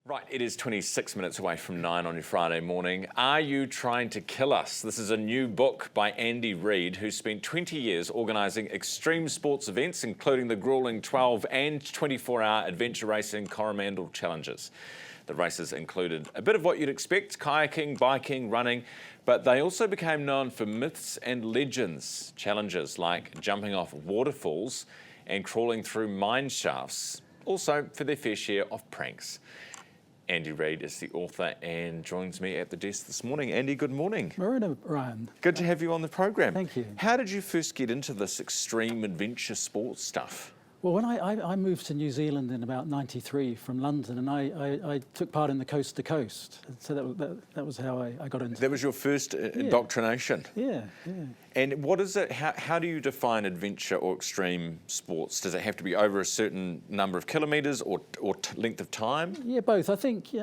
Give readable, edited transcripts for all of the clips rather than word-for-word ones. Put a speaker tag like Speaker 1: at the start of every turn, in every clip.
Speaker 1: Right, it is 26 minutes away from 9 on your Friday morning. Are You Trying to Kill Us? This is a new book by Andy Reid, who spent 20 years organising extreme sports events, including the gruelling 12 and 24-hour adventure racing Coromandel challenges. The races included a bit of what you'd expect: kayaking, biking, running, but they also became known for myths and legends, challenges like jumping off waterfalls and crawling through mine shafts, also for their fair share of pranks. Andy Reid is the author and joins me at the desk this morning. Andy, good morning.
Speaker 2: Morning, Ryan.
Speaker 1: Good to have you on the program.
Speaker 2: Thank you.
Speaker 1: How did you first get into this extreme adventure sports stuff?
Speaker 2: Well, when I moved to New Zealand in about '93 from London, and I took part in the Coast to Coast. So that was how I got into it.
Speaker 1: That was your first indoctrination?
Speaker 2: Yeah.
Speaker 1: And what is it, how do you define adventure or extreme sports? Does it have to be over a certain number of kilometres or length of time?
Speaker 2: Yeah, both. I think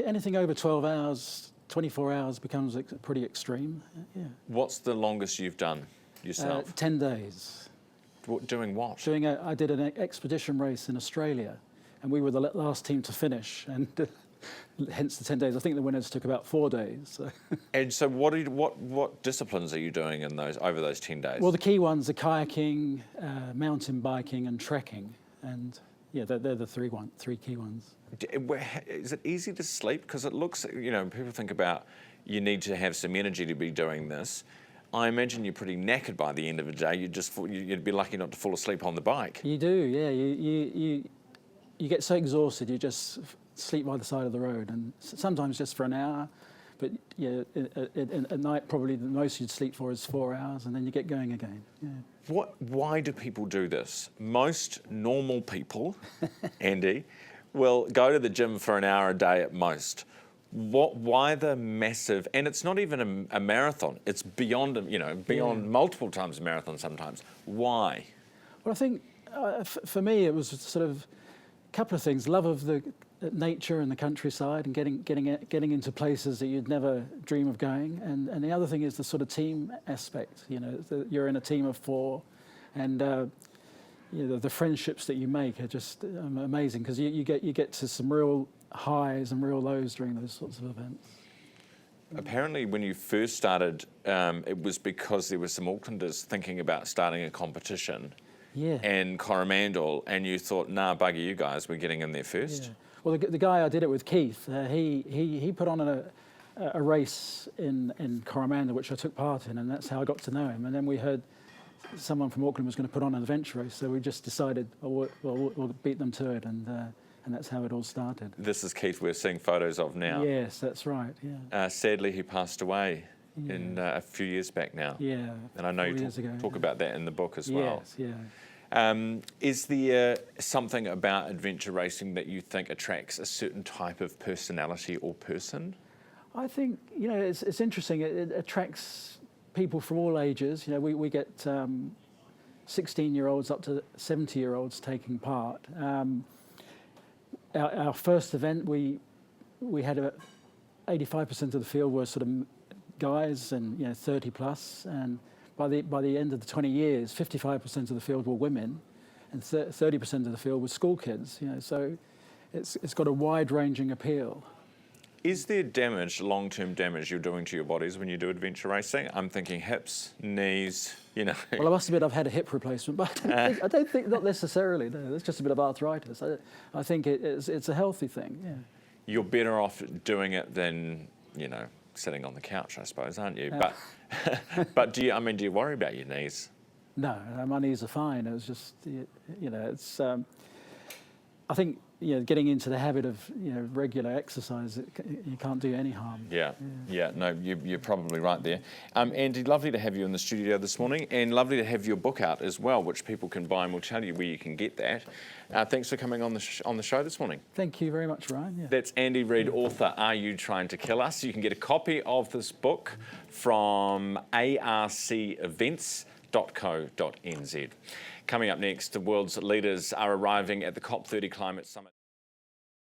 Speaker 2: anything over 12 hours, 24 hours becomes pretty extreme. Yeah.
Speaker 1: What's the longest you've done yourself?
Speaker 2: 10 days.
Speaker 1: Doing what?
Speaker 2: I did an expedition race in Australia, and we were the last team to finish, and hence the 10 days. I think the winners took about 4 days. So.
Speaker 1: And so what disciplines are you doing in over those 10 days?
Speaker 2: Well, the key ones are kayaking, mountain biking, and trekking, and yeah, they're the three key ones.
Speaker 1: Is it easy to sleep? Because it looks, people think about you need to have some energy to be doing this. I imagine you're pretty knackered by the end of the day. You'd be lucky not to fall asleep on the bike.
Speaker 2: You do, yeah. You get so exhausted, you just sleep by the side of the road, and sometimes just for an hour. But yeah, at night probably the most you'd sleep for is 4 hours, and then you get going again. Yeah.
Speaker 1: Why do people do this? Most normal people, Andy, will go to the gym for an hour a day at most. Why the massive, and it's not even a marathon, it's beyond multiple times a marathon sometimes. Why?
Speaker 2: Well, I think for me it was sort of a couple of things: love of the nature and the countryside, and getting into places that you'd never dream of going, and the other thing is the sort of team aspect. You're in a team of 4, and the friendships that you make are just amazing, because you get to some real highs and real lows during those sorts of events.
Speaker 1: Apparently when you first started, it was because there were some Aucklanders thinking about starting a competition in Coromandel, and you thought, nah, bugger you guys, we're getting in there first.
Speaker 2: Yeah. Well, the guy I did it with, Keith, he put on a race in Coromandel, which I took part in, and that's how I got to know him. And then we heard someone from Auckland was going to put on an adventure race, so we just decided, we'll beat them to it, and that's how it all started.
Speaker 1: This is Keith we're seeing photos of now.
Speaker 2: Yes, that's right, yeah.
Speaker 1: Sadly, he passed away in a few years back now.
Speaker 2: Yeah,
Speaker 1: and I know you talk about that in the book as well.
Speaker 2: Yes, yeah.
Speaker 1: Is there something about adventure racing that you think attracts a certain type of personality or person?
Speaker 2: I think, it's interesting. It attracts people from all ages. We get 16-year-olds up to 70-year-olds taking part. Our first event, we had 85% of the field were sort of guys, and 30 plus, and by the end of the 20 years, 55% of the field were women, and 30% of the field were school kids. So it's got a wide-ranging appeal.
Speaker 1: Is there long-term damage you're doing to your bodies when you do adventure racing? I'm thinking hips, knees,
Speaker 2: Well, I must admit I've had a hip replacement, but I don't think not necessarily. No, it's just a bit of arthritis. I think it's a healthy thing. Yeah.
Speaker 1: You're better off doing it than sitting on the couch, I suppose, aren't you? But do you worry about your knees?
Speaker 2: No, my knees are fine. It was just it's. I think getting into the habit of regular exercise, you can't do any harm. Yeah. No, you're probably right there. Andy, lovely to have you in the studio this morning, and lovely to have your book out as well, which people can buy, and we'll tell you where you can get that. Thanks for coming on the show this morning. Thank you very much, Ryan. Yeah.
Speaker 1: That's Andy Reid, author, Are You Trying to Kill Us? You can get a copy of this book from organising.co.nz. Coming up next, the world's leaders are arriving at the COP30 Climate Summit.